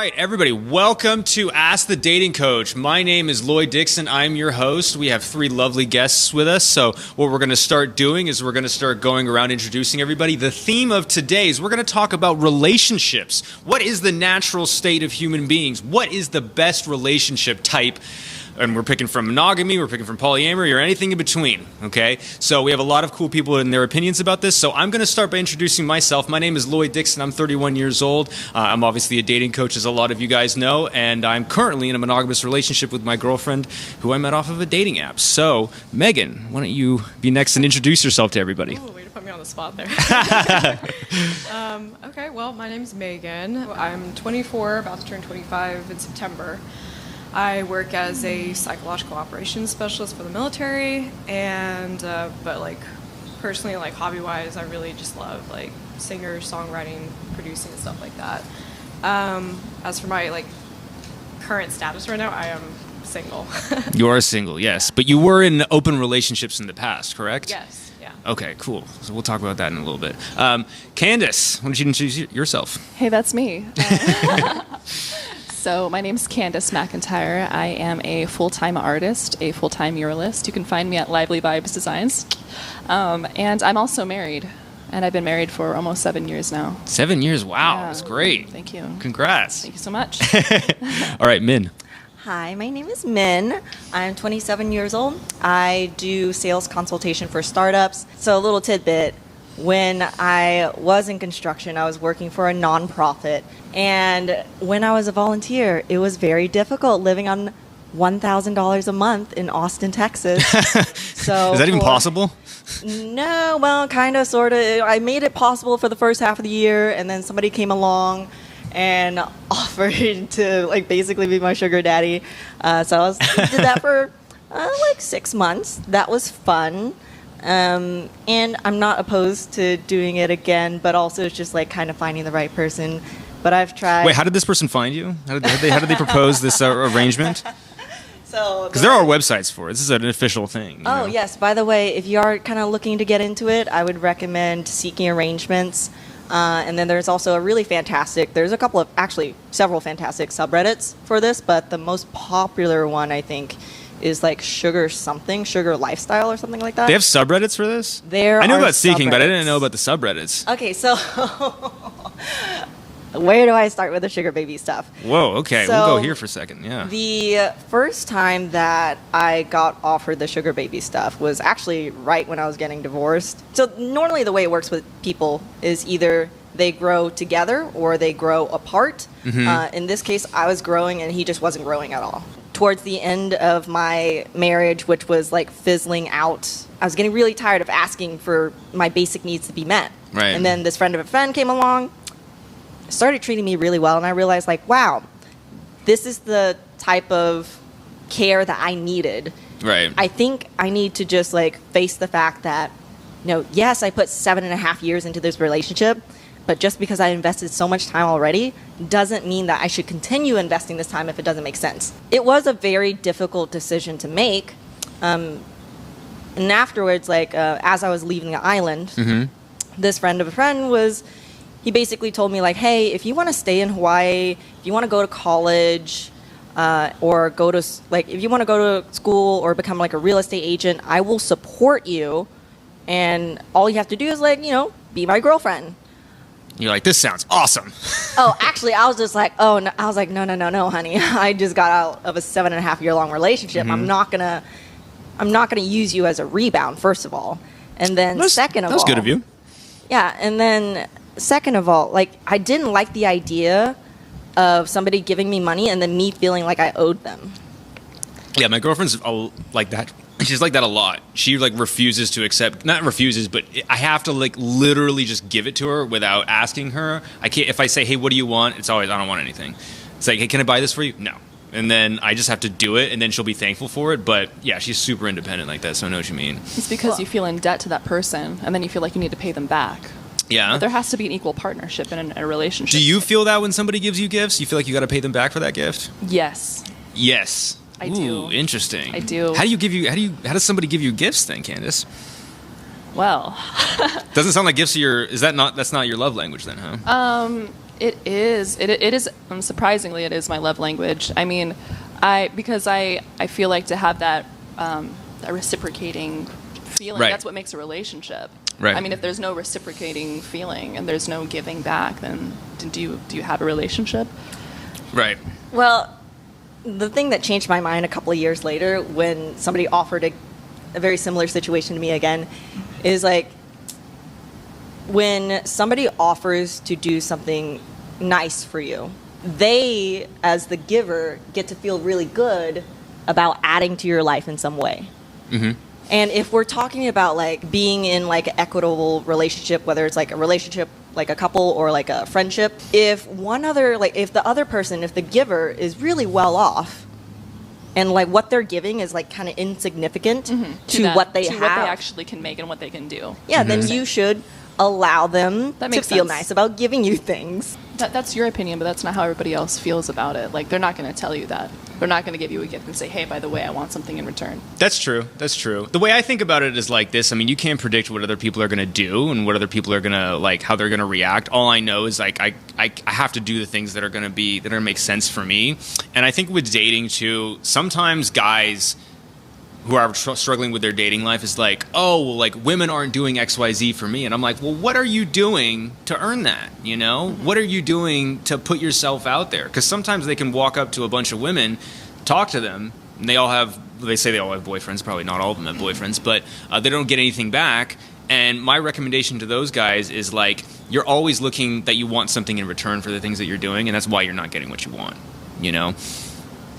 right, everybody, welcome to Ask the Dating Coach. My name is Lloyd Dixon. I'm your host. We have three lovely guests with us. So what we're going to start doing is we're going to start going around introducing everybody. The theme of today is we're going to talk about relationships. What is the natural state of human beings? What is the best relationship type? And we're picking from monogamy, we're picking from polyamory, or anything in between, okay? So we have a lot of cool people in their opinions about this. So I'm going to start by introducing myself. My name is Lloyd Dixon. I'm 31 years old. I'm obviously a dating coach, as a lot of you guys know, and I'm currently in a monogamous relationship with my girlfriend, who I met off of a dating app. So, Megan, why don't you be next and introduce yourself to everybody? Ooh, way to put me on the spot there. Okay, well, my name's Megan. I'm 24, about to turn 25 in September. I work as a psychological operations specialist for the military, and but like personally, like hobby-wise, I really just love like singer, songwriting, producing, and stuff like that. As for my like current status right now, I am single. You are single, yes, but you were in open relationships in the past, correct? Yes. Yeah. Okay, cool. So we'll talk about that in a little bit. Candace, why don't you introduce yourself? Hey, that's me. So my name's Candace McIntyre. I am a full-time artist, a full-time muralist. You can find me at Lively Vibes Designs. And I'm also married. And I've been married for almost 7 years now. 7 years? Wow, Yeah. that's great. Thank you. Congrats. Thank you so much. All right, Min. Hi, my name is Min. I'm 27 years old. I do sales consultation for startups. So a little tidbit, when I was in construction, I was working for a nonprofit. And when I was a volunteer, it was very difficult living on $1,000 a month in Austin, Texas. So Is that even possible? No, well, kind of, sort of. I made it possible for the first half of the year, and then somebody came along and offered to like basically be my sugar daddy. So I did that for like 6 months. That was fun. And I'm not opposed to doing it again, but also it's just like kind of finding the right person. But I've tried. Wait, how did this person find you? How did they propose this arrangement? So Because there are websites for it. This is an official thing. You Oh, know? yes. By the way, if you are kind of looking to get into it, I would recommend Seeking Arrangements. And then there's also a really fantastic, there's a couple of, actually, several fantastic subreddits for this, but the most popular one, I think, is like Sugar Lifestyle or something like that. They have subreddits for this? There I knew are about Seeking, but I subreddits. didn't know about the subreddits. Okay, so where do I start with the sugar baby stuff? Whoa, okay. So, we'll go here for a second, yeah. The first time that I got offered the sugar baby stuff was actually right when I was getting divorced. So normally the way it works with people is either they grow together or they grow apart. Mm-hmm. In this case, I was growing and he just wasn't growing at all. Towards the end of my marriage, which was like fizzling out, I was getting really tired of asking for my basic needs to be met. Right. And then this friend of a friend came along, started treating me really well, and I realized like, wow, this is the type of care that I needed. Right. I think I need to just like face the fact that, yes, I put 7.5 years into this relationship, but just because I invested so much time already doesn't mean that I should continue investing this time if it doesn't make sense. It was a very difficult decision to make. And afterwards, like as I was leaving the island, this friend of a friend he basically told me like, hey, if you want to stay in Hawaii, if you want to go to college, or go to like, if you want to go to school or become like a real estate agent, I will support you. And all you have to do is like, be my girlfriend. You're like, this sounds awesome. Oh, actually, I was just like, no, honey. I just got out of a 7.5 year long relationship. I'm not gonna use you as a rebound, first of all. And then second of all. That was good of you. Yeah, and then second of all, like, I didn't like the idea of somebody giving me money and then me feeling like I owed them. Yeah, my girlfriend's like that. She's like that a lot. She like refuses to accept, not refuses, but I have to like literally just give it to her without asking her. I can't, if I say, hey, what do you want? It's always, I don't want anything. It's like, hey, can I buy this for you? No. And then I just have to do it, and then she'll be thankful for it. But yeah, she's super independent like that, so I know what you mean. It's because you feel in debt to that person, and then you feel like you need to pay them back. Yeah. But there has to be an equal partnership in a relationship. Do you feel that when somebody gives you gifts? You feel like you got to pay them back for that gift? Yes. Yes. I Ooh, do. Interesting. I do. How does somebody give you gifts then, Candace? Well, Doesn't sound like gifts are that's not your love language then, huh? It is. It is. Surprisingly, it is my love language. I mean, because I feel like to have that reciprocating feeling. Right. That's what makes a relationship. Right. I mean, if there's no reciprocating feeling and there's no giving back, then do you have a relationship? Right. Well, the thing that changed my mind a couple of years later when somebody offered a very similar situation to me again is like when somebody offers to do something nice for you, they, as the giver, get to feel really good about adding to your life in some way. Mm-hmm. And if we're talking about like being in like an equitable relationship, whether it's like a relationship, like a couple or like a friendship, if the other person, if the giver is really well off and like what they're giving is like kind of insignificant to what they have, what they actually can make and what they can do. yeah, then you should allow them That to makes feel sense. nice about giving you things. That's your opinion, but that's not how everybody else feels about it. Like, they're not going to tell you that. They're not going to give you a gift and say, hey, by the way, I want something in return. That's true. That's true. The way I think about it is like this. I mean, you can't predict what other people are going to do and what other people are going to, like, how they're going to react. All I know is, like, I have to do the things that are going to make sense for me. And I think with dating, too, sometimes guys who are struggling with their dating life is like, oh, well, like, women aren't doing XYZ for me. And I'm like, well, what are you doing to earn that, you know? What are you doing to put yourself out there? Because sometimes they can walk up to a bunch of women, talk to them, and they say they all have boyfriends. Probably not all of them have boyfriends, but they don't get anything back. And my recommendation to those guys is, like, you're always looking that you want something in return for the things that you're doing, and that's why you're not getting what you want, you know?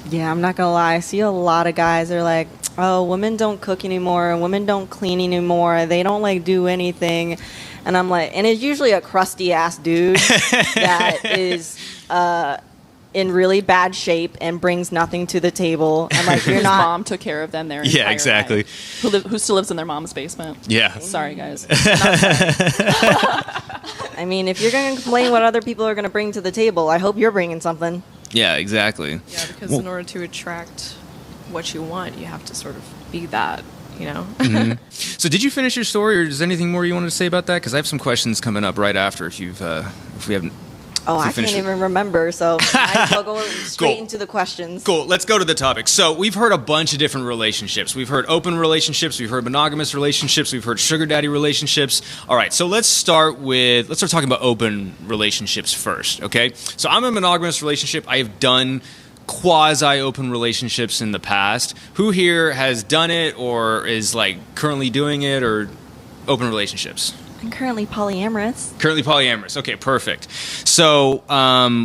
Yeah, I'm not gonna lie. I see a lot of guys that are like, oh, women don't cook anymore, women don't clean anymore, they don't like do anything. And I'm like, and it's usually a crusty ass dude that is in really bad shape and brings nothing to the table. I'm like, you're Whose not. mom took care of them their Yeah, entire exactly. life. Who still lives in their mom's basement. Yeah. Sorry, guys. I mean, if you're gonna complain what other people are gonna bring to the table, I hope you're bringing something. Yeah, exactly. Yeah, because Well- in order to attract what you want, you have to sort of be that, you know? So did you finish your story, or is there anything more you wanted to say about that? Because I have some questions coming up right after if we haven't. Oh, So I finish can't it. even remember, so I will go straight Cool. into the questions. Cool. Let's go to the topic. So we've heard a bunch of different relationships. We've heard open relationships. We've heard monogamous relationships. We've heard sugar daddy relationships. All right. So let's start talking about open relationships first. Okay. So I'm in a monogamous relationship. I have done quasi-open relationships in the past. Who here has done it or is like currently doing it, or open relationships? I'm currently polyamorous. Currently polyamorous. Okay, perfect. So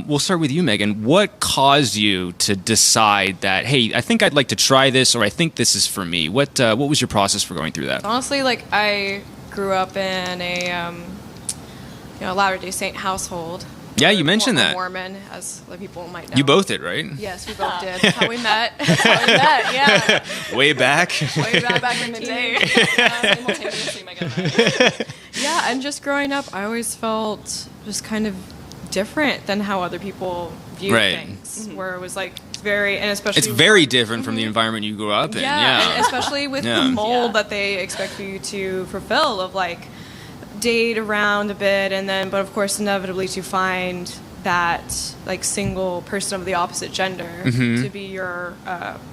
we'll start with you, Megan. What caused you to decide that, hey, I think I'd like to try this, or I think this is for me? What was your process for going through that? Honestly, like, I grew up in a Latter-day Saint household. Yeah, you mentioned Or that. Mormon, as the people might know. You both did, right? Yes, we both did. That's how we met. That's how we met, yeah. Way back. Way back in the day. Simultaneously, Megan. Yeah, and just growing up, I always felt just kind of different than how other people view Right. things. Where it was like very, and especially It's very different from the environment you grew up in. yeah, and Yeah. especially with Yeah. the mold Yeah. that they expect for you to fulfill of like date around a bit, and then but of course inevitably to find that like single person of the opposite gender to be your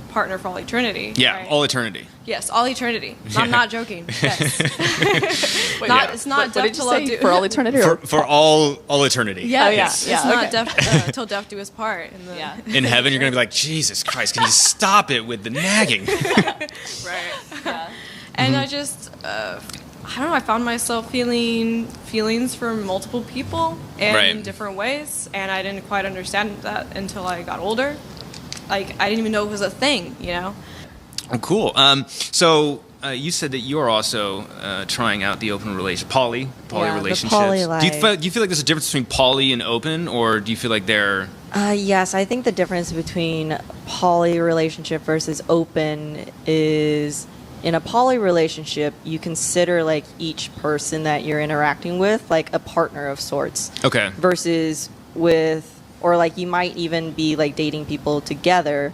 partner for all eternity. Yeah, right? all eternity. Yes, all eternity. Yeah. I'm not joking. Yes. Wait, Yeah. It's not what death did you till say? do- For all eternity? Or For all eternity. Yeah, Oh, yeah. It's Yeah, not okay. death till death do us part. In the, Yeah. In heaven, you're going to be like, Jesus Christ, can you stop it with the nagging? right. Yeah. And I just, I don't know, I found myself feeling feelings for multiple people in Right. different ways, and I didn't quite understand that until I got older. Like, I didn't even know it was a thing, you know? Oh, cool. So you said that you're also trying out the open poly Yeah, the relationships. poly Do you, life. do you feel like there's a difference between poly and open, or do you feel like they're... Yes, I think the difference between poly relationship versus open is in a poly relationship, you consider like each person that you're interacting with like a partner of sorts. Okay. Versus with, or like you might even be like dating people together.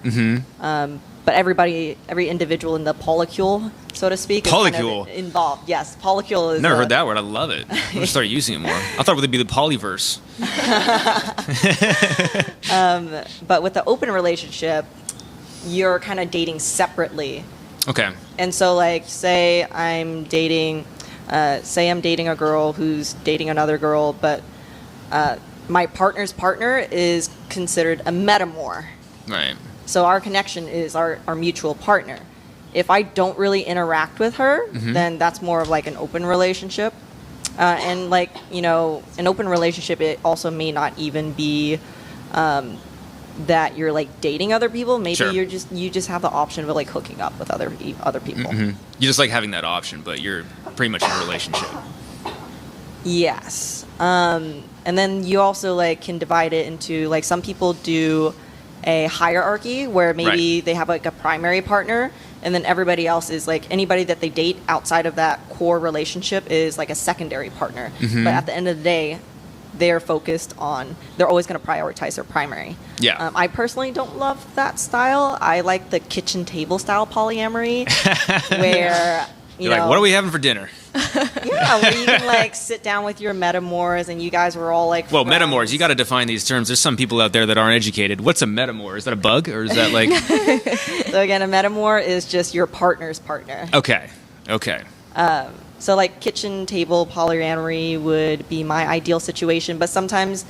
But every individual in the polycule so to speak, is Polycule. kind of involved. Yes, polycule is. Never heard that word. I love it. I'm going to start using it more. I thought it would be the polyverse. But with the open relationship, you're kind of dating separately. Okay. And so, like, say I'm dating a girl who's dating another girl, but my partner's partner is considered a metamor. Right. So our connection is our mutual partner. If I don't really interact with her, then that's more of like an open relationship. And like, you know, an open relationship, it also may not even be that you're like dating other people. Maybe Sure. you just have the option of like hooking up with other people. You just like having that option, but you're pretty much in a relationship. Yes. And then you also like can divide it into like some people do a hierarchy where maybe Right. they have like a primary partner and then everybody else is like anybody that they date outside of that core relationship is like a secondary partner. But at the end of the day, they're always going to prioritize their primary. Yeah. I personally don't love that style. I like the kitchen table style polyamory where you You're know, like, what are we having for dinner? yeah, where you can like sit down with your metamors and you guys were all like Well, friends. metamors, you got to define these terms. There's some people out there that aren't educated. What's a metamor? Is that a bug or is that like... So again, a metamor is just your partner's partner. Okay. So like kitchen table polyamory would be my ideal situation, but sometimes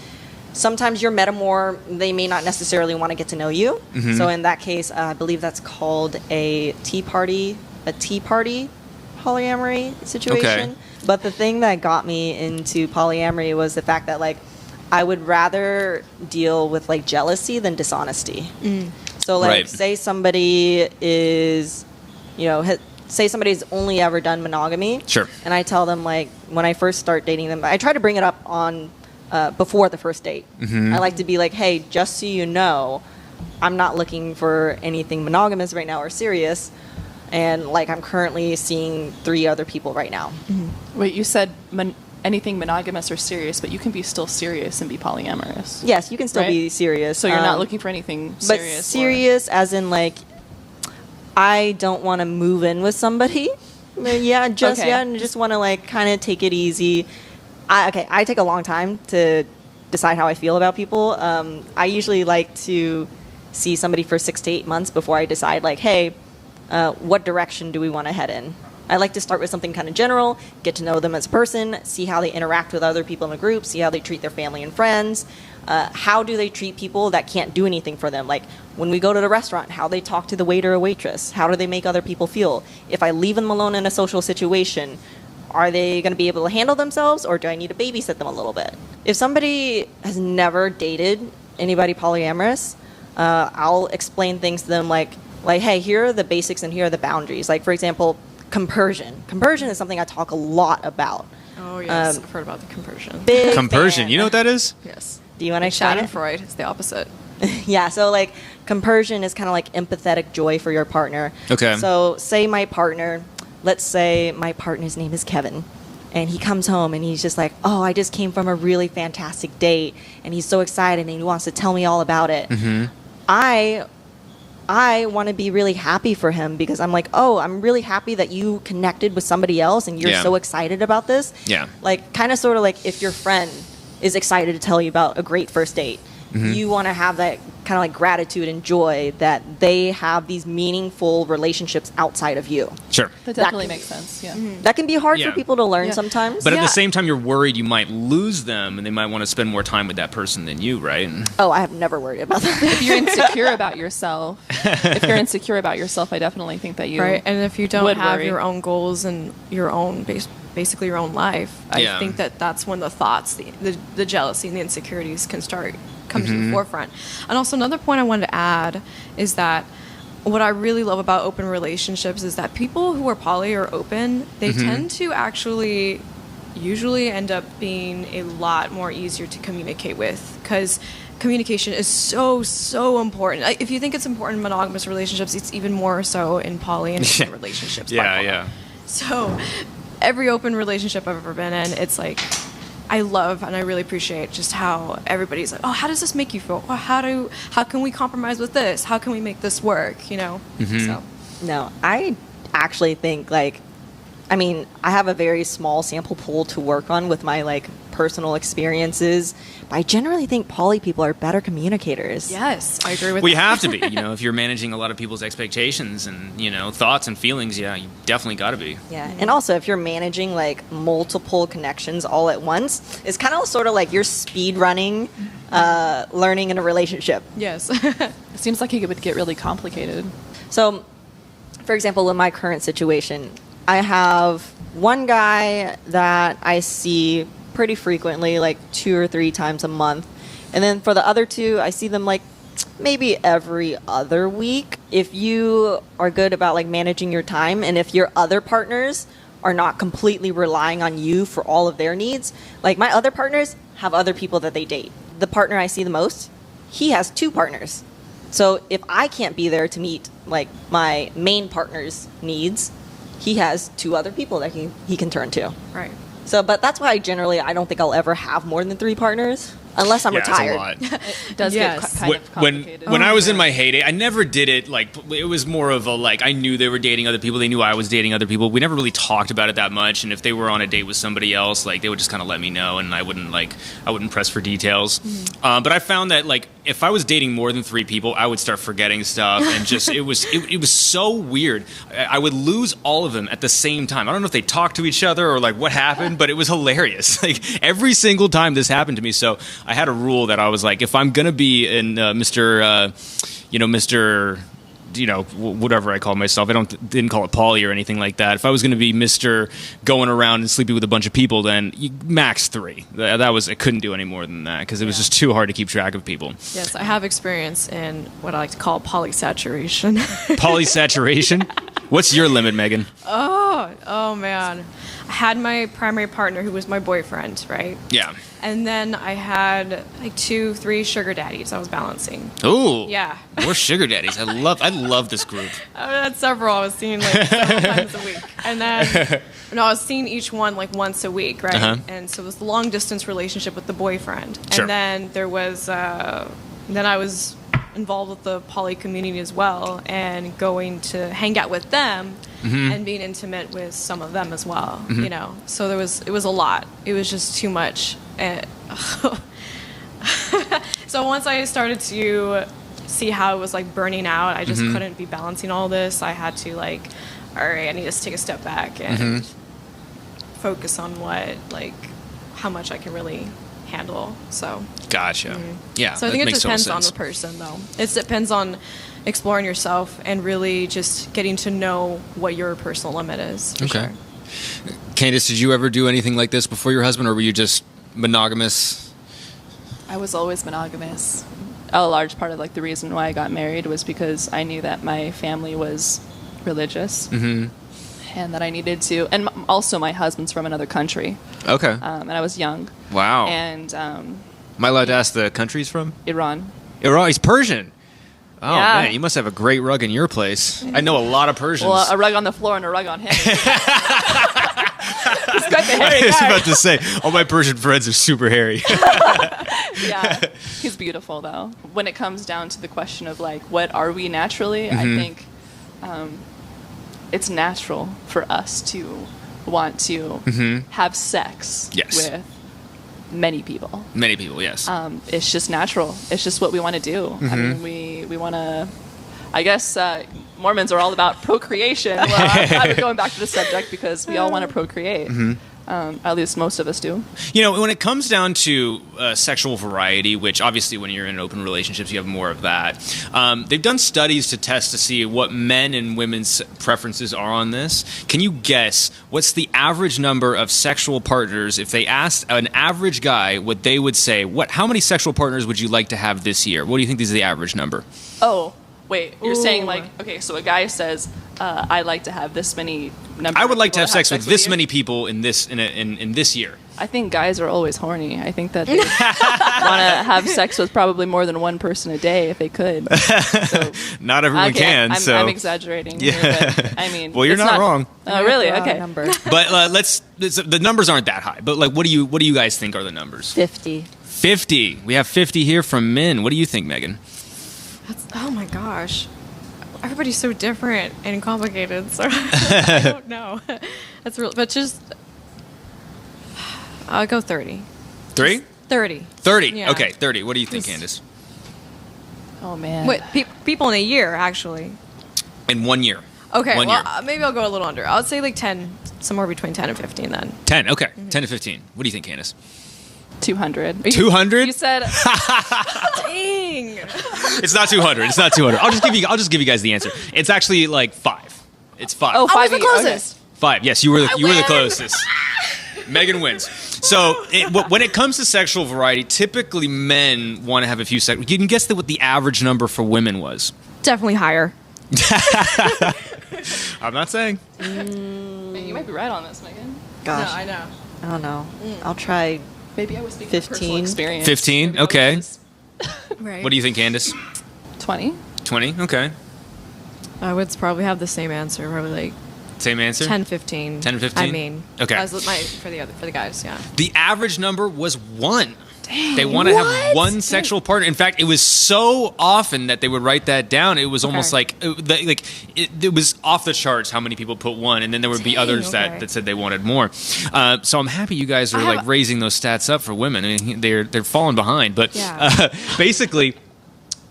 your metamor, they may not necessarily want to get to know you. So in that case, I believe that's called a tea party polyamory situation. Okay. But the thing that got me into polyamory was the fact that like I would rather deal with like jealousy than dishonesty. So like Right. say somebody is, you know, say somebody's only ever done monogamy. Sure. And I tell them like when I first start dating them, I try to bring it up on before the first date. I like to be like, hey, just so you know, I'm not looking for anything monogamous right now or serious. And like I'm currently seeing 3 other people right now. Wait, you said anything monogamous or serious, but you can be still serious and be polyamorous. Yes, you can still Right? be serious. So you're not looking for anything but serious. serious as in like I don't want to move in with somebody. And just want to like kind of take it easy. I take a long time to decide how I feel about people. I usually like to see somebody for 6 to 8 months before I decide like, hey, what direction do we want to head in? I like to start with something kind of general, get to know them as a person, see how they interact with other people in the group, see how they treat their family and friends. How do they treat people that can't do anything for them? Like when we go to the restaurant, how they talk to the waiter or waitress. How do they make other people feel? If I leave them alone in a social situation, are they going to be able to handle themselves or do I need to babysit them a little bit? If somebody has never dated anybody polyamorous, I'll explain things to them like, hey, here are the basics and here are the boundaries. Like, for example, compersion. Compersion is something I talk a lot about. Oh, yes. I've heard about the compersion. Big Compersion. fan. You know what that is? Yes. Do you want to explain it? Schadenfreude is the opposite. Yeah, so like compersion is kind of like empathetic joy for your partner. Okay. So say my partner, let's say my partner's name is Kevin. And he comes home and he's just like, oh, I just came from a really fantastic date. And he's so excited and he wants to tell me all about it. I want to be really happy for him because I'm like, oh, I'm really happy that you connected with somebody else and you're Yeah. so excited about this. Yeah. Like, kind of sort of like if your friend is excited to tell you about a great first date, you want to have that kind of like gratitude and joy that they have these meaningful relationships outside of you. Sure. That definitely can- makes sense. Yeah. That can be hard Yeah. for people to learn Yeah. sometimes. But at Yeah. the same time, you're worried you might lose them and they might want to spend more time with that person than you, right? Oh, I have never worried about that. If you're insecure about yourself, I definitely think that you Right. And if you don't would have worry. your own goals and your own basically your own life, Yeah. I think that's when the thoughts, the jealousy and the insecurities can start come to the forefront. And also another point I wanted to add is that what I really love about open relationships is that people who are poly or open, they tend to actually usually end up being a lot more easier to communicate with because communication is so important. If you think it's important in monogamous relationships, it's even more so in poly and open relationships. by Yeah, far. yeah. So every open relationship I've ever been in, it's like I love and I really appreciate just how everybody's like, oh, how does this make you feel? Or how can we compromise with this? How can we make this work? You know. So No, I actually think like, I mean, I have a very small sample pool to work on with my like personal experiences, but I generally think poly people are better communicators. Yes, I agree with Well, you that. have to be. If you're managing a lot of people's expectations and thoughts and feelings, yeah, you definitely got to be. Yeah, and also if you're managing like multiple connections all at once, it's kind of sort of like you're speed running learning in a relationship. Yes. It seems like it would get really complicated. So, for example, in my current situation, I have one guy that I see pretty frequently, like 2 or 3 times a month. And then for the other 2, I see them like maybe every other week. If you are good about like managing your time, and if your other partners are not completely relying on you for all of their needs, like my other partners have other people that they date. The partner I see the most, he has 2 partners. So if I can't be there to meet like my main partner's needs, he has 2 other people that he can turn to. Right. So, but that's why I don't think I'll ever have more than 3 partners unless I'm retired. That's a lot. It does Yes. get kind of complicated. When I was in my heyday, I never did it like it was more of a like I knew they were dating other people, they knew I was dating other people. We never really talked about it that much, and if they were on a date with somebody else, like they would just kind of let me know, and I wouldn't press for details. But I found that like if I was dating more than 3 people, I would start forgetting stuff, and just it was so weird. I would lose all of them at the same time. I don't know if they talked to each other or like what happened, but it was hilarious. Like every single time this happened to me. So I had a rule that I was like, if I'm gonna be in Mr. Whatever I call myself, didn't call it poly or anything like that. If I was going to be Mr. going around and sleeping with a bunch of people, then max 3. I couldn't do any more than that because it was just too hard to keep track of people. Yes, I have experience in what I like to call polysaturation. Polysaturation? What's your limit, Megan? Oh man. I had my primary partner who was my boyfriend, right? Yeah. And then I had like 2, 3 sugar daddies I was balancing. Ooh. Yeah. More sugar daddies. I love this group. I had several. I was seeing like several times a week. And then I was seeing each one like once a week, right? Uh-huh. And so it was a long distance relationship with the boyfriend. Sure. And then there was then I was involved with the poly community as well, and going to hang out with them and being intimate with some of them as well. So it was a lot. It was just too much. And so once I started to see how it was like burning out, I just couldn't be balancing all this. I had to like, all right, I need to take a step back and focus on how much I can really handle. So Gotcha. Yeah. so I think it depends on the person, though. It depends on exploring yourself and really just getting to know what your personal limit is. For Okay. Sure. Candace, did you ever do anything like this before your husband, or were you just monogamous? I was always monogamous. A large part of like the reason why I got married was because I knew that my family was religious, and that I needed to. And also, my husband's from another country, Okay. and I was young. Wow. And Am I allowed to ask the country he's from? Iran. Iran. He's Persian. Oh, Yeah. man, you must have a great rug in your place. I know a lot of Persians. Well, a rug on the floor and a rug on him. He's quite the I hairy was guy. about to say, all my Persian friends are super hairy. Yeah, he's beautiful though. When it comes down to the question of like, what are we naturally? I think it's natural for us to want to have sex Yes. with many people. Many people, yes. It's just natural. It's just what we want to do. I mean, we want to. I guess Mormons are all about procreation. Well, I'm going back to the subject because we all want to procreate. At least most of us do. When it comes down to sexual variety, which obviously when you're in open relationships, you have more of that. They've done studies to test to see what men and women's preferences are on this. Can you guess what's the average number of sexual partners? If they asked an average guy what they would say, how many sexual partners would you like to have this year? What do you think is the average number? Oh, wait. You're saying Ooh. like, okay, so a guy says, I like to have this many number I would of like to people have sex with this you. many people in this year. I think guys are always horny. I think that they want to have sex with probably more than one person a day if they could. So, Not everyone can. I'm exaggerating. Yeah. Here, but, I mean, Well, you're it's not wrong. Oh, really? Wrong Okay. Number. But the numbers aren't that high. But like, what do you guys think are the numbers? 50. 50. We have 50 here from men. What do you think, Megan? Oh my gosh. everybody's so different and complicated, so I don't know. That's real, but just I'll go 30. 3? 30. 30. Yeah. Okay, 30. What do you think, Just- Candace? Oh man. Wait, people in a year, actually. In 1 year. Okay, 1 well, year. maybe I'll go a little under. I would say like 10, somewhere between 10 and 15 then. 10. Okay. 10 to 15. What do you think, Candace? 200. 200? You said Dang! It's not 200. It's not 200. I'll just give you guys the answer. It's actually like 5. It's 5. Oh, I was 5 the okay. closest. 5. Yes, you were the win. closest. Megan wins. So when it comes to sexual variety, typically men want to have a few sex. You can guess what the average number for women was. Definitely higher. I'm not saying. Wait, you might be right on this, Megan. Gosh, No, I know. I don't know. I'll try. Maybe I was speaking from personal 15. experience. 15? Maybe I'll Okay. use Right. What do you think, Candace? 20. 20? Okay. I would probably have the same answer, probably like Same answer? 10, 15. 10 to 15? I mean, Okay. as for the guys, yeah. The average number was 1. They want to have one sexual partner. In fact, it was so often that they would write that down. It was almost Okay. like it was off the charts how many people put 1, and then there would be others okay. that said they wanted more. So I'm happy you guys are I have- like raising those stats up for women. I mean, they're falling behind, but Yeah. basically.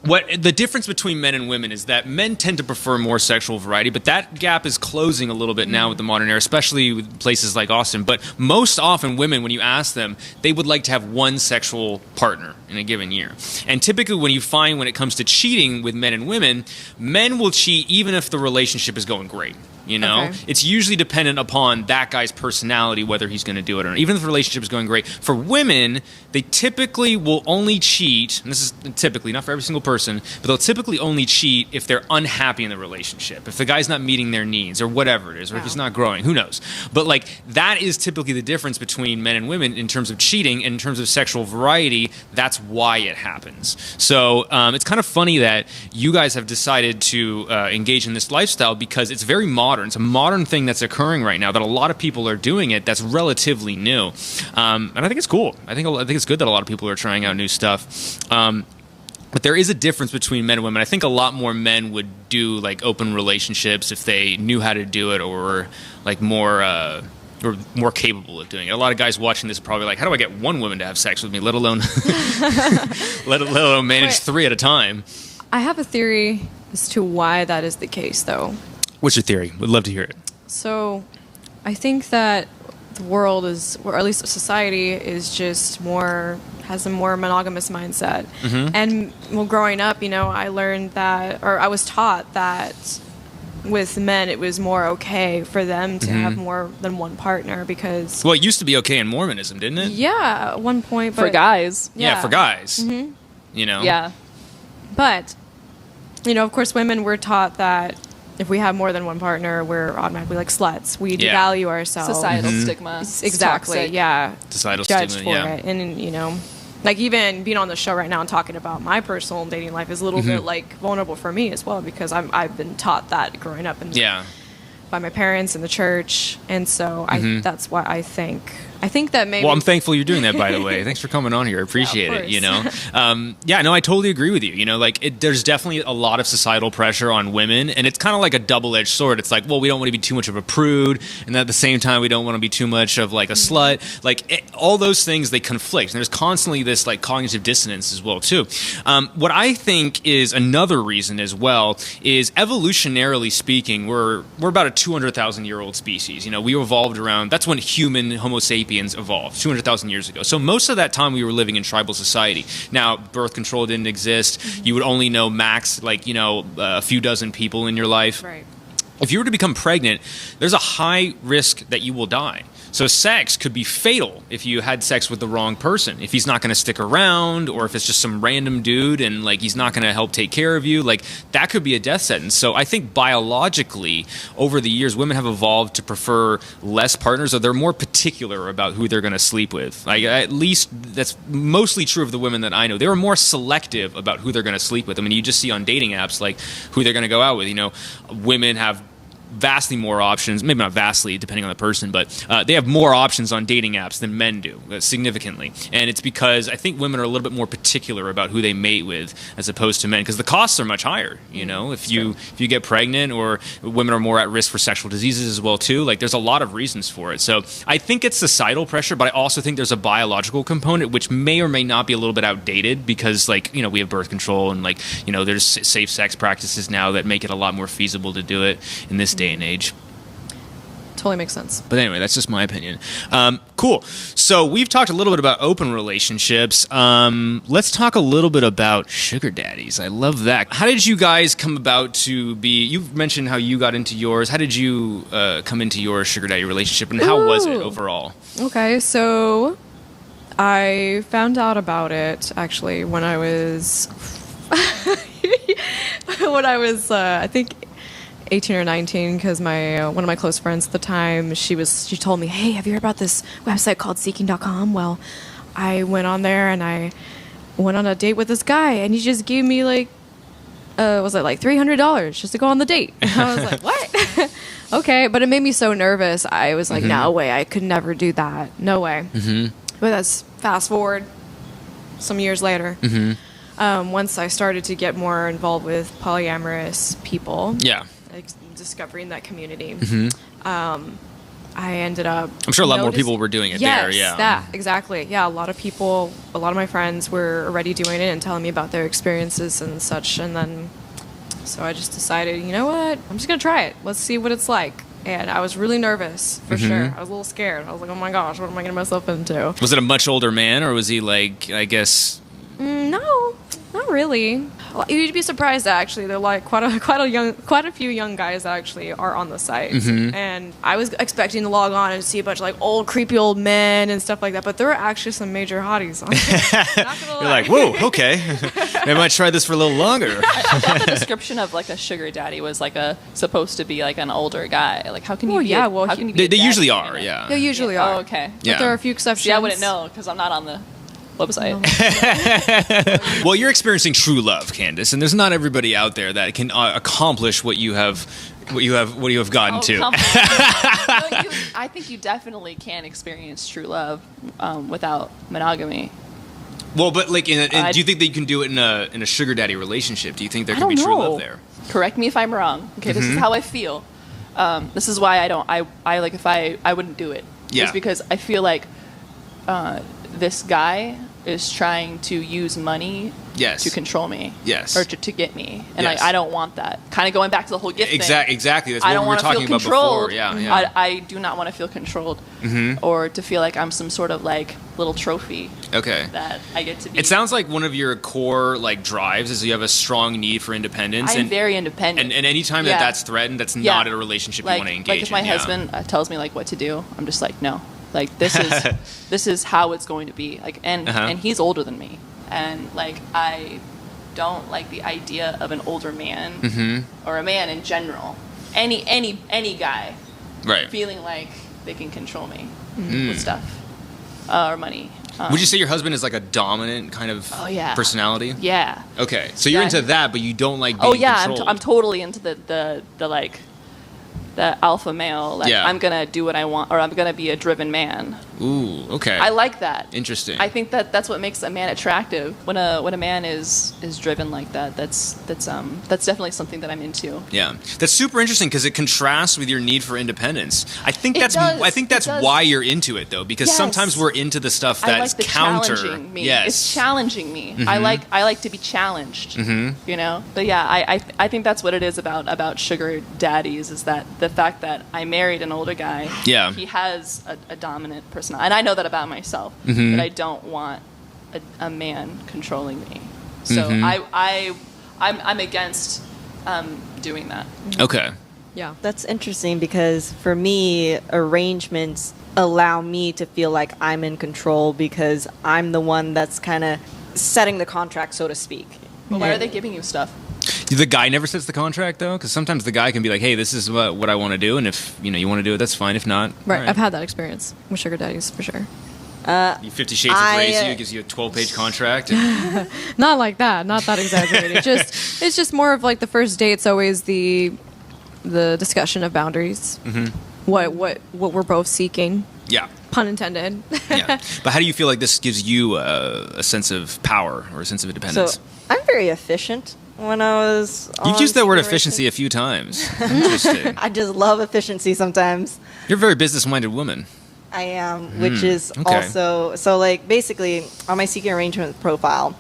What the difference between men and women is that men tend to prefer more sexual variety, but that gap is closing a little bit now with the modern era, especially with places like Austin. But most often, women, when you ask them, they would like to have one sexual partner in a given year. And typically, when it comes to cheating with men and women, men will cheat even if the relationship is going great. You know, Okay. it's usually dependent upon that guy's personality, whether he's going to do it or not. Even if the relationship is going great. For women, they typically will only cheat, and this is typically, not for every single person, but they'll typically only cheat if they're unhappy in the relationship. If the guy's not meeting their needs or whatever it is, or if he's not growing, who knows? But like, that is typically the difference between men and women in terms of cheating and in terms of sexual variety. That's why it happens. So it's kind of funny that you guys have decided to engage in this lifestyle because it's very modern. It's a modern thing that's occurring right now that a lot of people are doing it. That's relatively new, and I think it's cool. I think it's good that a lot of people are trying out new stuff. But there is a difference between men and women. I think a lot more men would do like open relationships if they knew how to do it or were like more capable of doing it. A lot of guys watching this are probably like, how do I get one woman to have sex with me, let alone let alone manage Wait. 3 at a time? I have a theory as to why that is the case, though. What's your theory? Would love to hear it. So, I think that the world is, or at least society, is just has a more monogamous mindset. And well, growing up, I learned that, or I was taught that with men, it was more okay for them to have more than one partner because, Well, it used to be okay in Mormonism, didn't it? yeah, at one point, but For guys. Yeah, for guys. You know? Yeah. But, of course, women were taught that if we have more than one partner, we're automatically like sluts. We Yeah. devalue ourselves. Societal stigma. It's Exactly. toxic. Yeah. Societal Judged stigma, for yeah. it, and like even being on the show right now and talking about my personal dating life is a little bit like vulnerable for me as well because I've been taught that growing up and Yeah. by my parents and the church, and so that's why I think that maybe. Well, I'm thankful you're doing that, by the way. Thanks for coming on here. I appreciate Yeah, of it, I totally agree with you. There's definitely a lot of societal pressure on women, and it's kind of like a double-edged sword. It's like, well, we don't want to be too much of a prude, and at the same time, we don't want to be too much of like a slut. Like, all those things, they conflict. And there's constantly this like cognitive dissonance as well, too. What I think is another reason as well is evolutionarily speaking, we're about a 200,000-year-old species. We evolved around, that's when human Homo sapiens evolved 200,000 years ago. So most of that time we were living in tribal society. Now, birth control didn't exist. You would only know max, a few dozen people in your life. right. If you were to become pregnant, there's a high risk that you will die. So sex could be fatal if you had sex with the wrong person. If he's not going to stick around, or if it's just some random dude and he's not going to help take care of you, that could be a death sentence. So I think biologically, over the years, women have evolved to prefer less partners, or they're more particular about who they're going to sleep with. At least that's mostly true of the women that I know. They were more selective about who they're going to sleep with. I mean, you just see on dating apps who they're going to go out with. Women have vastly more options, maybe not vastly, depending on the person, but they have more options on dating apps than men do, significantly. And it's because I think women are a little bit more particular about who they mate with as opposed to men, because the costs are much higher. You know, if you get pregnant, or women are more at risk for sexual diseases as well too. Like, there's a lot of reasons for it. So I think it's societal pressure, but I also think there's a biological component which may or may not be a little bit outdated, because, like, you know, we have birth control, and, like, you know, there's safe sex practices now that make it a lot more feasible to do it in this day and age. Totally makes sense. But anyway, that's just my opinion. Cool. So we've talked a little bit about open relationships. Let's talk a little bit about sugar daddies. I love that. How did you guys come about to be? You've mentioned how you got into yours. How did you come into your sugar daddy relationship, and how was it overall? Okay, so I found out about it actually when I was I think 18 or 19, because my one of my close friends at the time, she told me, hey, have you heard about this website called seeking.com? Well, I went on there and I went on a date with this guy, and he just gave me like was it like $300 just to go on the date? And I was like, what? Okay, but it made me so nervous. I was like, no way, I could never do that. No way. But that's fast forward some years later. Once I started to get more involved with polyamorous people, like discovering that community, I ended up. I'm sure a lot more people were doing it there. Yeah, that exactly. Yeah, a lot of people, a lot of my friends were already doing it and telling me about their experiences and such. And then, so I just decided, you know what? I'm just gonna try it. Let's see what it's like. And I was really nervous, for sure. I was a little scared. I was like, oh my gosh, what am I getting myself into? Was it a much older man, or was he like, I guess? No, not really. Well, you'd be surprised actually. There are like quite a few young guys that actually are on the site. And I was expecting to log on and see a bunch of like old creepy old men and stuff like that, but there were actually some major hotties on there. Not gonna lie. You're like, whoa, okay. Maybe I might try this for a little longer. I thought the description of like a sugar daddy was like supposed to be like an older guy. Like, how can you? How can you be they usually daddy, are. you know? Yeah. They usually are. Oh, okay. But there are a few exceptions. See, I wouldn't know because I'm not on the website. Well, you're experiencing true love, Candace, and there's not everybody out there that can accomplish what you have gotten to. No, I think you definitely can experience true love without monogamy. Well, but like, do you think that you can do it in a sugar daddy relationship? Do you think there can be true love there? Correct me if I'm wrong. Okay, this is how I feel. This is why I wouldn't do it. Yeah. It's because I feel like this guy is trying to use money to control me. Yes. Or to get me. And Yes. I don't want that. Kind of going back to the whole gift thing. Exactly. That's what we were talking about controlled. before. Yeah. I do not want to feel controlled or to feel like I'm some sort of like little trophy that I get to be. It sounds like one of your core like drives is you have a strong need for independence. I'm very independent. And anytime that's threatened, that's not a relationship you want to engage in. Like if my husband tells me like what to do, I'm just like, no. Like this is how it's going to be. Like and he's older than me, and like I don't like the idea of an older man or a man in general, any guy, feeling like they can control me with stuff or money. Would you say your husband is like a dominant kind of personality? Yeah. Okay, so you're into that, but you don't like being controlled. I'm totally into the like. The alpha male, like I'm gonna do what I want, or I'm gonna be a driven man. Ooh, okay. I like that. Interesting. I think that's what makes a man attractive. When a man is driven like that, that's definitely something that I'm into. Yeah, that's super interesting because it contrasts with your need for independence. I think that's why you're into it though, because sometimes we're into the stuff that's challenging me. Yes, it's challenging me. I like to be challenged. You know, but yeah, I think that's what it is about sugar daddies, is that the fact that I married an older guy. Yeah, he has a dominant personality, and I know that about myself. That I don't want a man controlling me. So I'm against doing that. Okay. Yeah, that's interesting because for me, arrangements allow me to feel like I'm in control because I'm the one that's kind of setting the contract, so to speak. But why are they giving you stuff? The guy never sets the contract though, because sometimes the guy can be like, "Hey, this is what I want to do, and if you want to do it, that's fine. If not, right." I've had that experience with sugar daddies for sure. 50 Shades of Grey gives you a 12-page contract. Not like that. Not that exaggerated. It's just more of like the first date's always the the discussion of boundaries. What we're both seeking. Yeah. Pun intended. Yeah. But how do you feel like this gives you a sense of power or a sense of independence? So I'm very efficient when I was. You've on used that word Secret efficiency a few times. Interesting. I just love efficiency sometimes. You're a very business-minded woman. I am, which is okay. also so like basically on my seeking arrangement profile,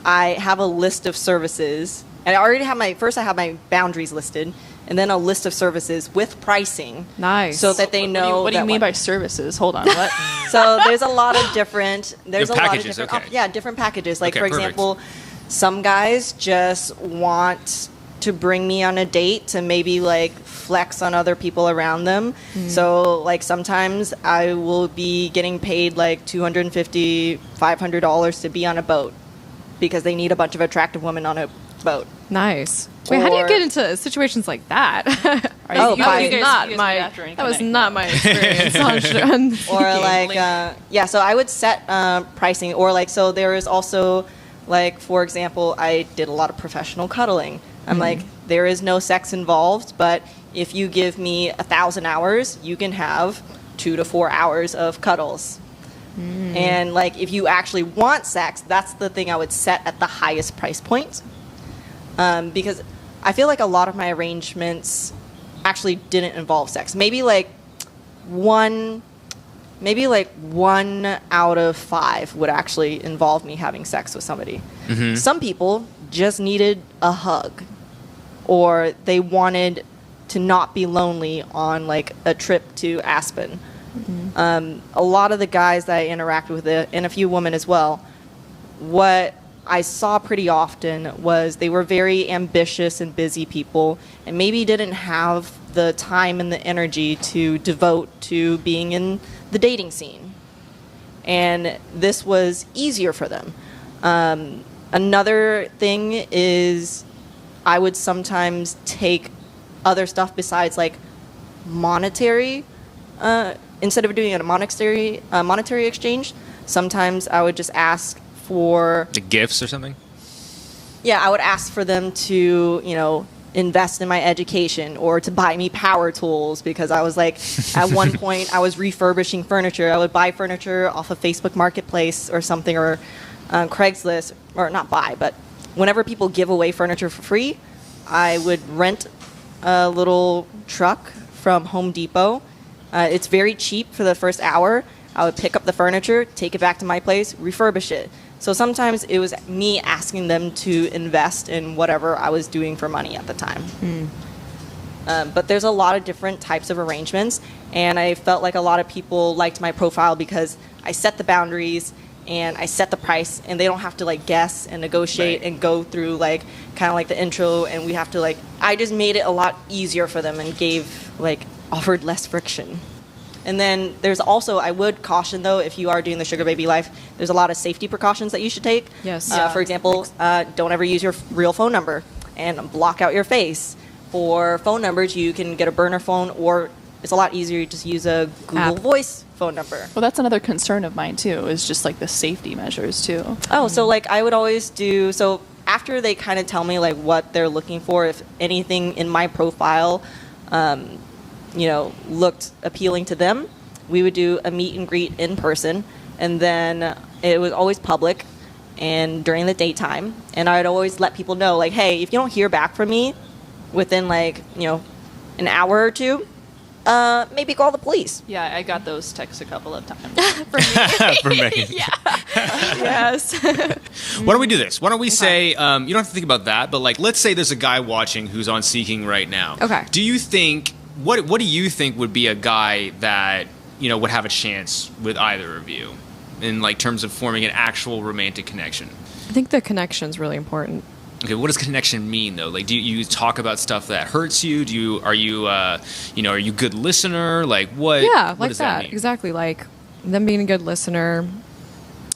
I have a list of services, and I already have I have my boundaries listed, and then a list of services with pricing. Nice. So that they know. What do you mean by services? Hold on. What? So there's a lot of different. There's a packages, lot of different. okay. Different packages. Like Okay, for perfect. example, some guys just want to bring me on a date to maybe like flex on other people around them. So like sometimes I will be getting paid like $250, $500 to be on a boat because they need a bunch of attractive women on a boat. Nice. Wait, how do you Or- get into situations like that? Oh, you by- guys- you not guys my. meet after and That was connect. not my experience. on Or like so I would set pricing, or like so there is also like for example I did a lot of professional cuddling. I'm like, there is no sex involved, but if you give me 1,000 hours you can have 2 to 4 hours of cuddles. And like if you actually want sex, that's the thing I would set at the highest price point, because I feel like a lot of my arrangements actually didn't involve sex. Maybe like one out of 5 would actually involve me having sex with somebody. Some people just needed a hug, or they wanted to not be lonely on like a trip to Aspen. A lot of the guys that I interact with, and a few women as well, what I saw pretty often was they were very ambitious and busy people, and maybe didn't have the time and the energy to devote to being in the dating scene. And this was easier for them. Another thing is I would sometimes take other stuff besides like monetary, instead of doing a monetary exchange, sometimes I would just ask for The gifts or something? I would ask for them to, invest in my education or to buy me power tools, because I was like, at one point I was refurbishing furniture. I would buy furniture off of Facebook Marketplace or something, or Craigslist, or not buy, but whenever people give away furniture for free, I would rent a little truck from Home Depot. It's very cheap for the first hour. I would pick up the furniture, take it back to my place, refurbish it. So sometimes it was me asking them to invest in whatever I was doing for money at the time. But there's a lot of different types of arrangements, and I felt like a lot of people liked my profile because I set the boundaries and I set the price, and they don't have to like guess and negotiate Right. and go through like kind of like the intro, and we have to like, I just made it a lot easier for them and offered less friction. And then there's also, I would caution though, if you are doing the sugar baby life, there's a lot of safety precautions that you should take. Yes. For example, don't ever use your real phone number and block out your face. For phone numbers, you can get a burner phone, or it's a lot easier to just use a Google App. Voice phone number. Well, that's another concern of mine too. Is just like the safety measures too. Oh, so like I would always do, so after they kind of tell me like what they're looking for, if anything in my profile, looked appealing to them, we would do a meet and greet in person, and then it was always public and during the daytime, and I'd always let people know like, hey, if you don't hear back from me within like an hour or two, maybe call the police. Yeah, I got those texts a couple of times. For Megan. Yes. Why don't we do this? Why don't we say, you don't have to think about that, but like, let's say there's a guy watching who's on Seeking right now. Okay. Do you think, what do you think would be a guy that, would have a chance with either of you in like terms of forming an actual romantic connection? I think the connection's really important. Okay, what does connection mean though? Like, do you talk about stuff that hurts you? Are you a good listener? Like, what? Yeah, what like does that. mean? Exactly. Like them being a good listener,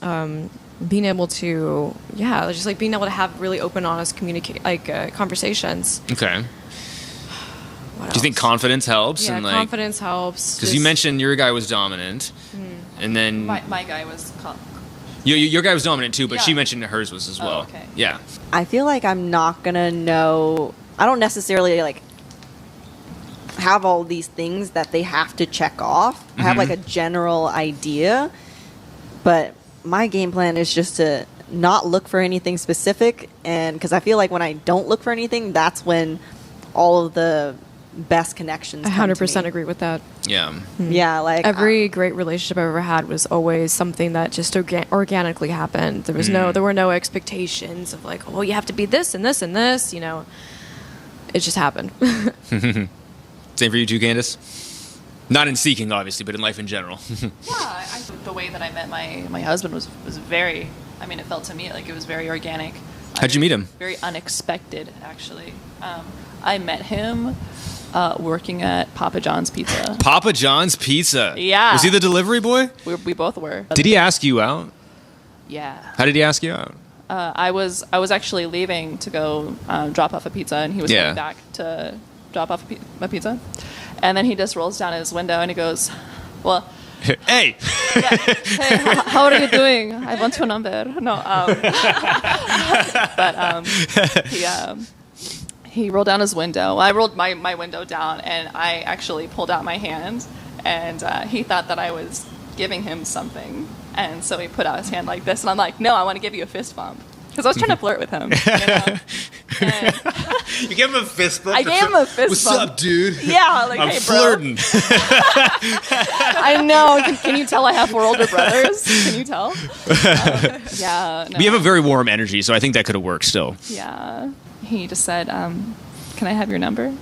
being able to, just like being able to have really open, honest conversations. Okay. What Do you think else? confidence helps? Yeah, and like, confidence helps. because you mentioned your guy was dominant, and then my guy was called. your guy was dominant too, but she Yeah. mentioned hers was as well. okay. Yeah. I feel like I'm not gonna know. I don't necessarily like have all these things that they have to check off. I have like a general idea, but my game plan is just to not look for anything specific, and because I feel like when I don't look for anything, that's when all of the best connections I come to 100% me. agree with that. Yeah. Yeah, like Every great relationship I've ever had was always something that just organically happened. There was there were no expectations of like, oh, you have to be this and this and this. You know, it just happened. Same for you too, Candace? Not in seeking, obviously, but in life in general. Yeah, the way that I met my husband was very, I mean, it felt to me like it was very organic. How'd you meet him? Very unexpected, actually. I met him working at Papa John's Pizza. Papa John's Pizza. Yeah. Was he the delivery boy? We both were. Did he ask you out? Yeah. How did he ask you out? I was actually leaving to go drop off a pizza, and he was coming back to drop off a pizza. And then he just rolls down his window and he goes, well... Hey! Yeah. Hey, how are you doing? I want your number. No. He rolled down his window. I rolled my window down, and I actually pulled out my hand, and he thought that I was giving him something. And so he put out his hand like this, and I'm like, no, I want to give you a fist bump. Because I was trying to flirt with him. You know? And You gave him a fist bump? I gave him a fist What's bump. up, dude? Yeah, like, I'm hey, flirting. bro. I know. Can you tell I have 4 older brothers? Can you tell? Yeah. No. We have a very warm energy, so I think that could have worked still. Yeah. He just said, can I have your number?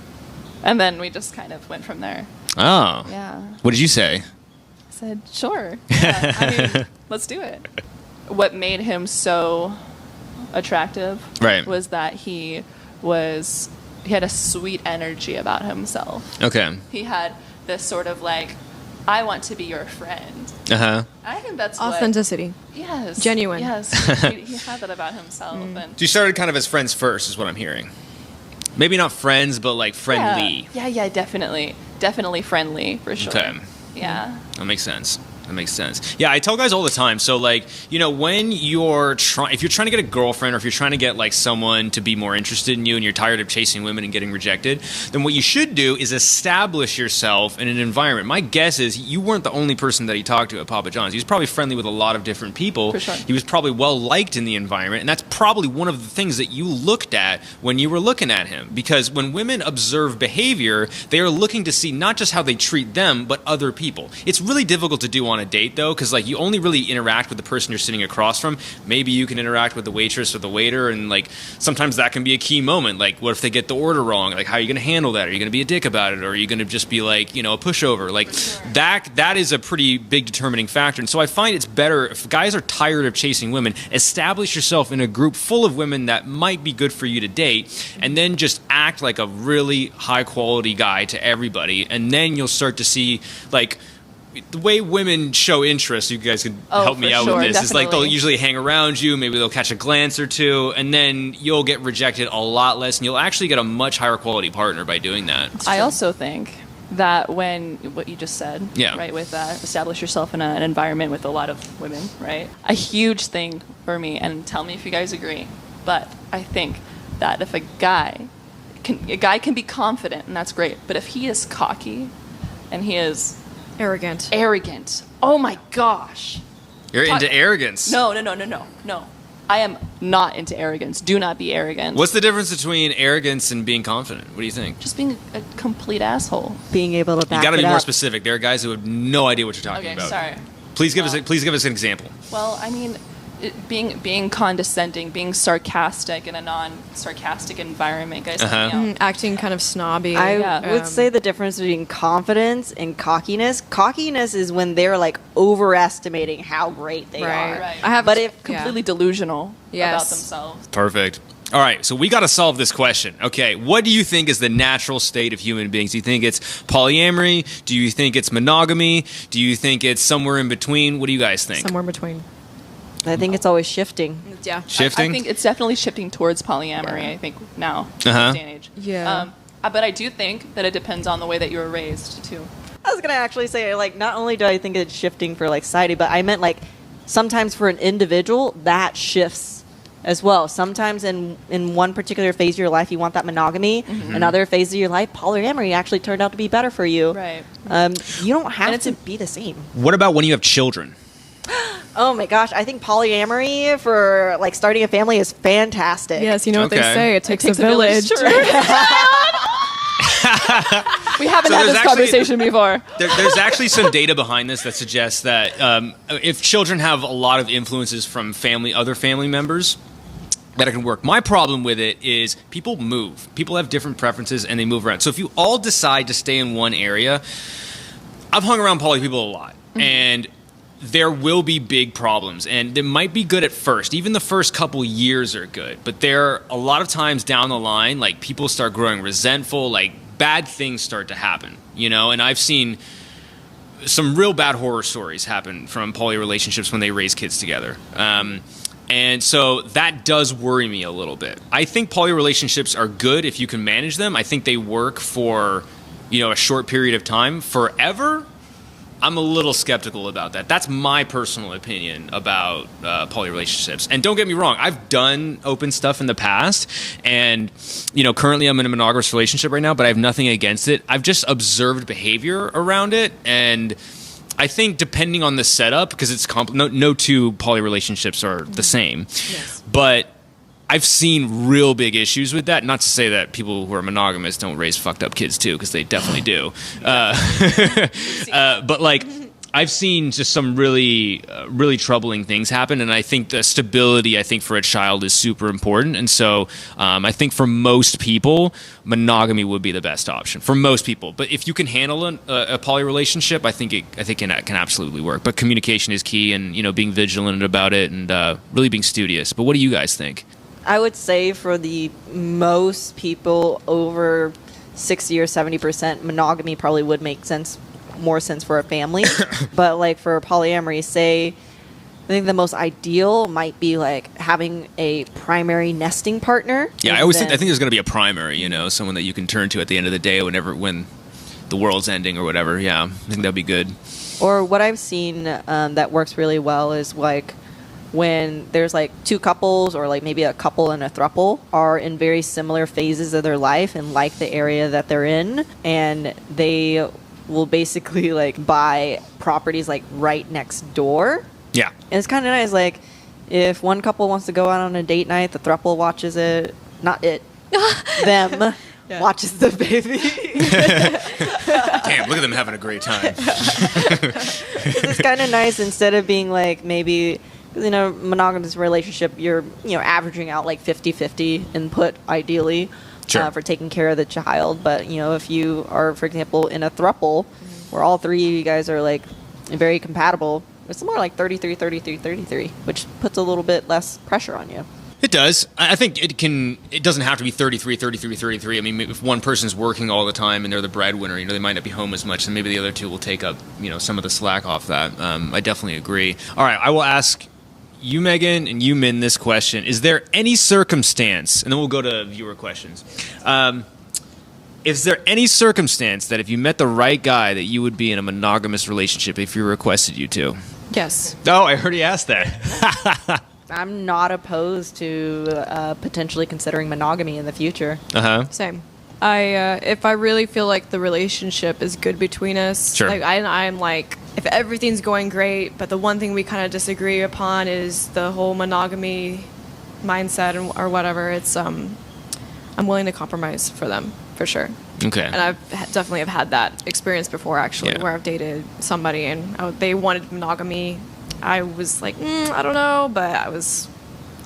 And then we just kind of went from there. Oh. Yeah. What did you say? I said, sure. Yeah, I mean, let's do it. What made him so attractive was that he had a sweet energy about himself. Okay. He had this sort of like, I want to be your friend. Uh-huh. I think that's Authenticity. Yes. Genuine. Yes. he had that about himself. And So you started kind of as friends first, is what I'm hearing. Maybe not friends, but like friendly. Yeah, definitely. Definitely friendly, for sure. Okay. Yeah. That makes sense. That makes sense. Yeah, I tell guys all the time. So, like, you know, when if you're trying to get a girlfriend, or if you're trying to get like someone to be more interested in you, and you're tired of chasing women and getting rejected, then what you should do is establish yourself in an environment. My guess is you weren't the only person that he talked to at Papa John's. He was probably friendly with a lot of different people. For sure. He was probably well liked in the environment, and that's probably one of the things that you looked at when you were looking at him. Because when women observe behavior, they are looking to see not just how they treat them, but other people. It's really difficult to do on a date, though, because like you only really interact with the person you're sitting across from. Maybe you can interact with the waitress or the waiter, and like sometimes that can be a key moment. Like, what if they get the order wrong? Like, how are you going to handle that? Are you going to be a dick about it, or are you going to just be like, you know, a pushover? Like that is a pretty big determining factor. And so I find it's better if guys are tired of chasing women, establish yourself in a group full of women that might be good for you to date, and then just act like a really high quality guy to everybody, and then you'll start to see like the way women show interest. You guys could help me out with this. Definitely. Is like they'll usually hang around you, maybe they'll catch a glance or two, and then you'll get rejected a lot less, and you'll actually get a much higher quality partner by doing that. I also think that when what you just said, Yeah. right, with establish yourself in an environment with a lot of women, right? A huge thing for me, and tell me if you guys agree, but I think that if a guy can be confident, and that's great, but if he is cocky and he is arrogant, oh my gosh. You're into arrogance. No. I am not into arrogance. Do not be arrogant. What's the difference between arrogance and being confident? What do you think? Just being a complete asshole. being able to back You got to be it more up. specific. There are guys who have no idea what you're talking Okay, about. sorry. Please give us an example. Well, I mean, being condescending, being sarcastic in a non-sarcastic environment, guys. Help me out. Acting kind of snobby. I would say the difference between confidence and cockiness. Cockiness is when they're like overestimating how great they Right. are. Right. I have, But if Completely delusional Yes. about themselves. Perfect. All right, so we got to solve this question. Okay, what do you think is the natural state of human beings? Do you think it's polyamory? Do you think it's monogamy? Do you think it's somewhere in between? What do you guys think? somewhere in between. I think it's always shifting. Yeah. Shifting? I think it's definitely shifting towards polyamory. Yeah. I think now, in Uh-huh. this day and age. Yeah. But I do think that it depends on the way that you were raised too. I was gonna actually say, like, not only do I think it's shifting for like society, but I meant like sometimes for an individual that shifts as well. Sometimes in one particular phase of your life, you want that monogamy. Another phase of your life, polyamory actually turned out to be better for you. Right. You don't have to be the same. What about when you have children? Oh my gosh, I think polyamory for like starting a family is fantastic. Yes, you know what they Okay. say. It takes a village. We haven't So had there's this actually- conversation before. There's actually some data behind this that suggests that if children have a lot of influences from other family members, that it can work. My problem with it is people move. People have different preferences and they move around. So if you all decide to stay in one area, I've hung around poly people a lot, and there will be big problems, and it might be good at first. Even the first couple years are good, but there a lot of times down the line, like people start growing resentful, like bad things start to happen, you know. And I've seen some real bad horror stories happen from poly relationships when they raise kids together. And so that does worry me a little bit. I think poly relationships are good if you can manage them. I think they work for, you know, a short period of time. Forever, I'm a little skeptical about that. That's my personal opinion about poly relationships. And don't get me wrong, I've done open stuff in the past, and you know, currently I'm in a monogamous relationship right now, but I have nothing against it. I've just observed behavior around it, and I think depending on the setup, because it's no two poly relationships are the same, but I've seen real big issues with that. Not to say that people who are monogamous don't raise fucked up kids too, because they definitely do. But like, I've seen just some really troubling things happen, and I think the stability, for a child is super important. And so, I think for most people, monogamy would be the best option for most people. But if you can handle a poly relationship, I think it can absolutely work. But communication is key, and you know, being vigilant about it, and really being studious. But what do you guys think? I would say for the most people over 60 or 70%, monogamy probably would make more sense for a family. But like for polyamory, I think the most ideal might be like having a primary nesting partner. Yeah, I think there's going to be a primary, you know, someone that you can turn to at the end of the day when the world's ending or whatever. Yeah, I think that'd be good. Or what I've seen that works really well is like when there's like two couples or like maybe a couple and a throuple are in very similar phases of their life and like the area that they're in, and they will basically like buy properties like right next door. Yeah. And it's kind of nice, like if one couple wants to go out on a date night, the throuple watches it, not it, them. Yeah. Watches the baby. Damn, look at them having a great time. It's kind of nice instead of being like maybe, you know, monogamous relationship, you're, you know, averaging out like 50-50 input ideally. Sure. For taking care of the child. But, you know, if you are, for example, in a throuple where all three of you guys are like very compatible, it's more like 33-33-33, which puts a little bit less pressure on you. It does. I think it doesn't have to be 33-33-33. I mean, if one person's working all the time and they're the breadwinner, you know, they might not be home as much, and maybe the other two will take up, you know, some of the slack off that. I definitely agree. All right, I will ask you, Megan, and you, Min, this question. Is there any circumstance, and then we'll go to viewer questions. Is there any circumstance that if you met the right guy that you would be in a monogamous relationship if you requested you to? Yes. Oh, I already asked that. I'm not opposed to potentially considering monogamy in the future. Uh-huh. Same. If I really feel like the relationship is good between us, Sure. like I'm like, if everything's going great, but the one thing we kind of disagree upon is the whole monogamy mindset or whatever, it's I'm willing to compromise for them, for sure. Okay. And I've definitely have had that experience before, actually, Yeah. where I've dated somebody and they wanted monogamy. I was like, I don't know, but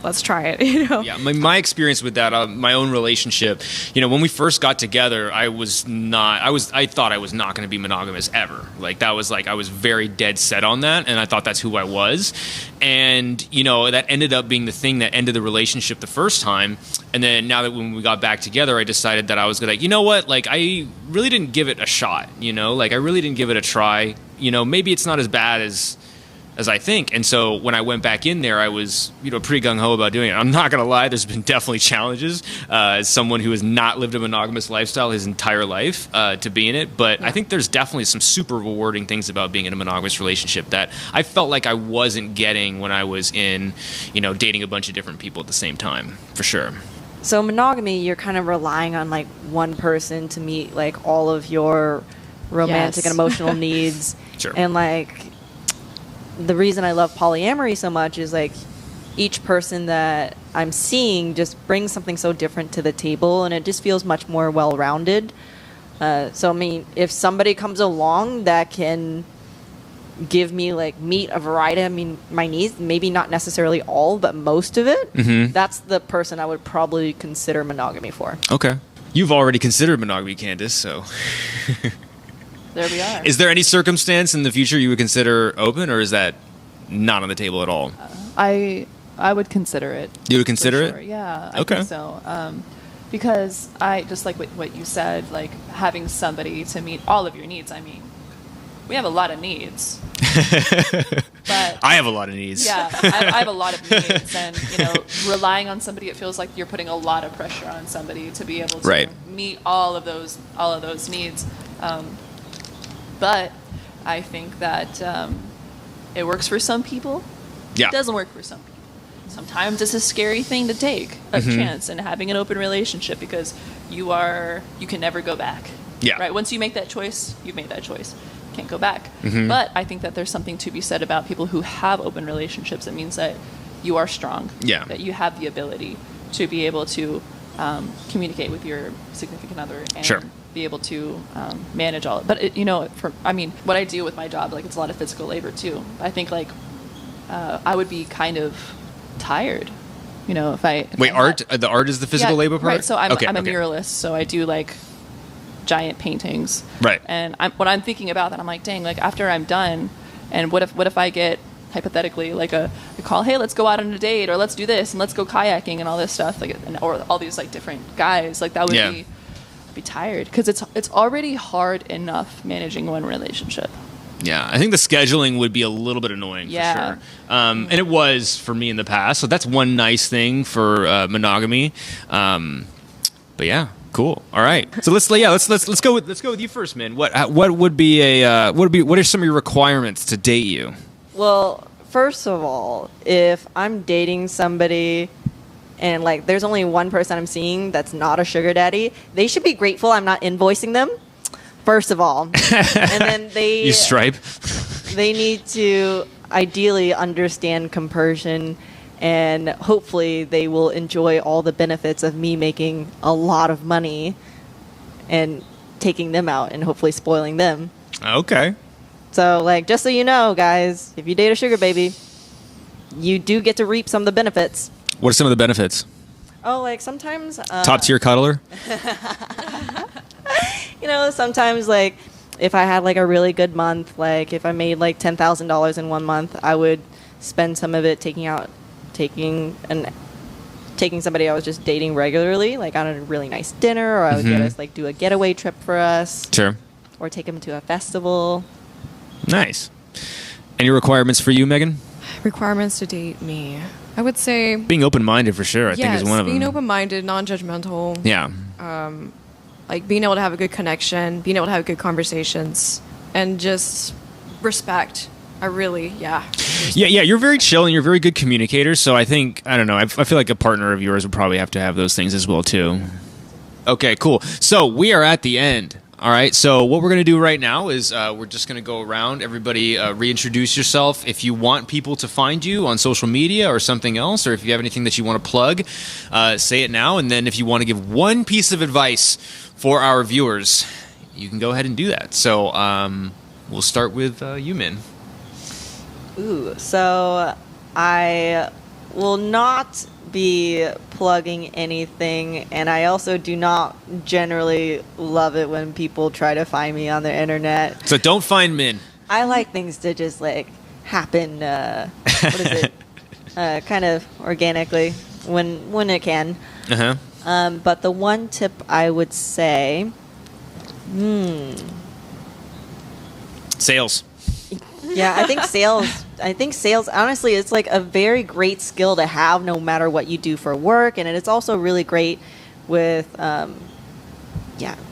let's try it, you know? Yeah, my experience with that, my own relationship, you know, when we first got together, I thought I was not going to be monogamous ever. Like, that was like, I was very dead set on that, and I thought that's who I was. And, you know, that ended up being the thing that ended the relationship the first time. And then now that when we got back together, I decided that I was going to, you know what, like, I really didn't give it a shot, you know? Like, I really didn't give it a try. You know, maybe it's not as bad as as I think. And so when I went back in there, I was, pretty gung-ho about doing it. I'm not going to lie, there's been definitely challenges as someone who has not lived a monogamous lifestyle his entire life to be in it. But I think there's definitely some super rewarding things about being in a monogamous relationship that I felt like I wasn't getting when I was in, dating a bunch of different people at the same time, for sure. So monogamy, you're kind of relying on like one person to meet like all of your romantic and emotional needs. Sure. And like the reason I love polyamory so much is like each person that I'm seeing just brings something so different to the table, and it just feels much more well-rounded. So I mean, if somebody comes along that can give me meet a variety of my needs, maybe not necessarily all, but most of it, that's the person I would probably consider monogamy for. Okay. You've already considered monogamy, Candace, so There we are. Is there any circumstance in the future you would consider open, or is that not on the table at all? I would consider it. You would consider sure. it? Yeah, I Okay. think so. Because I just like what you said, like having somebody to meet all of your needs. I mean, we have a lot of needs. But I have a lot of needs. yeah, I have a lot of needs, and relying on somebody, it feels like you're putting a lot of pressure on somebody to be able to Right. meet all of those needs. But I think that it works for some people. Yeah. It doesn't work for some people. Sometimes it's a scary thing to take a chance in having an open relationship, because you can never go back. Yeah. Right. Once you make that choice, you've made that choice. You can't go back. But I think that there's something to be said about people who have open relationships. It means that you are strong. Yeah. That you have the ability to be able to communicate with your significant other and Sure. be able to manage all. But what I do with my job, like, it's a lot of physical labor too. I think I would be kind of tired, if I Wait, I art? The art is the physical labor part? Right. So I'm a Okay. muralist, so I do giant paintings. Right. And when I'm thinking about that, I'm like, dang, after I'm done, and what if I get hypothetically a call, hey, let's go out on a date, or let's do this, and let's go kayaking and all this stuff, or all these different guys, that would Yeah. be I'd be tired, because it's already hard enough managing one relationship. Yeah, I think the scheduling would be a little bit annoying Yeah. for sure. And it was for me in the past. So that's one nice thing for monogamy. But yeah, cool. All right. So let's go with you first, man. What are some of your requirements to date you? Well, first of all, if I'm dating somebody and there's only one person I'm seeing that's not a sugar daddy, they should be grateful I'm not invoicing them. First of all, and then You stripe. they need to ideally understand compersion, and hopefully they will enjoy all the benefits of me making a lot of money and taking them out and hopefully spoiling them. Okay. So, just so you know, guys, if you date a sugar baby, you do get to reap some of the benefits. What are some of the benefits? Oh, sometimes... Top tier cuddler? Sometimes, if I had, a really good month, if I made, $10,000 in 1 month, I would spend some of it taking somebody I was just dating regularly, on a really nice dinner, or I would get us, do a getaway trip for us. Sure. Or take them to a festival. Nice. Any requirements for you, Megan? Requirements to date me. I would say Being open-minded for sure, I think is one of them. being open-minded, non-judgmental. Yeah. Being able to have a good connection, being able to have good conversations, and just respect. Yeah, you're very chill and you're a very good communicator. So I don't know, I feel like a partner of yours would probably have to have those things as well too. Okay, cool. So we are at the end. All right, so what we're going to do right now is we're just going to go around. Everybody reintroduce yourself. If you want people to find you on social media or something else, or if you have anything that you want to plug, say it now. And then if you want to give one piece of advice for our viewers, you can go ahead and do that. So we'll start with you, Min. Ooh, so I will not be plugging anything, and I also do not generally love it when people try to find me on the internet. So don't find Min. I like things to just happen, what is it, kind of organically when it can. Uh-huh. But the one tip I would say, Sales. yeah, I think sales I think sales, honestly, it's like a very great skill to have no matter what you do for work. And it's also really great with,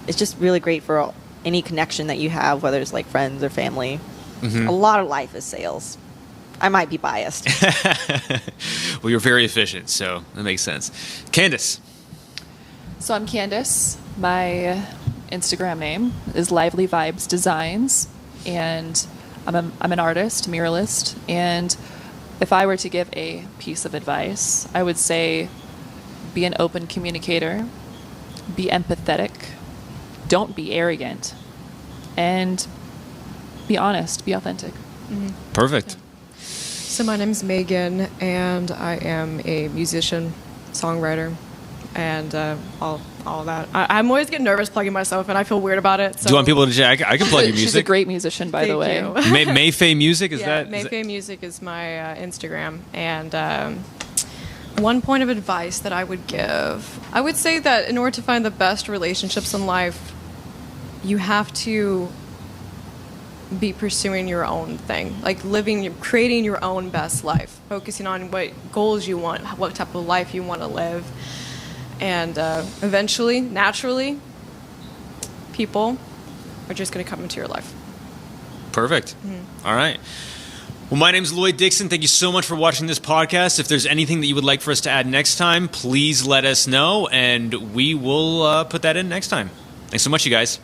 it's just really great for any connection that you have, whether it's like friends or family. A lot of life is sales. I might be biased. Well, you're very efficient, so that makes sense. Candace. So I'm Candace. My Instagram name is Lively Vibes Designs, and I'm an artist, muralist, and if I were to give a piece of advice, I would say be an open communicator, be empathetic, don't be arrogant, and be honest, be authentic. Perfect. So my name's Megan, and I am a musician, songwriter, and all that. I'm always getting nervous plugging myself, and I feel weird about it. So. Do you want people to check? I can plug your music. She's a great musician, by the way. Thank you. Mayfay Music, is Yeah, that? Mayfay Music is my Instagram. And one point of advice that I would give, I would say that in order to find the best relationships in life, you have to be pursuing your own thing, like creating your own best life, focusing on what goals you want, what type of life you want to live. And eventually, naturally, people are just going to come into your life. Perfect. All right. Well, my name's Lloyd Dixon. Thank you so much for watching this podcast. If there's anything that you would like for us to add next time, please let us know, and we will put that in next time. Thanks so much, you guys.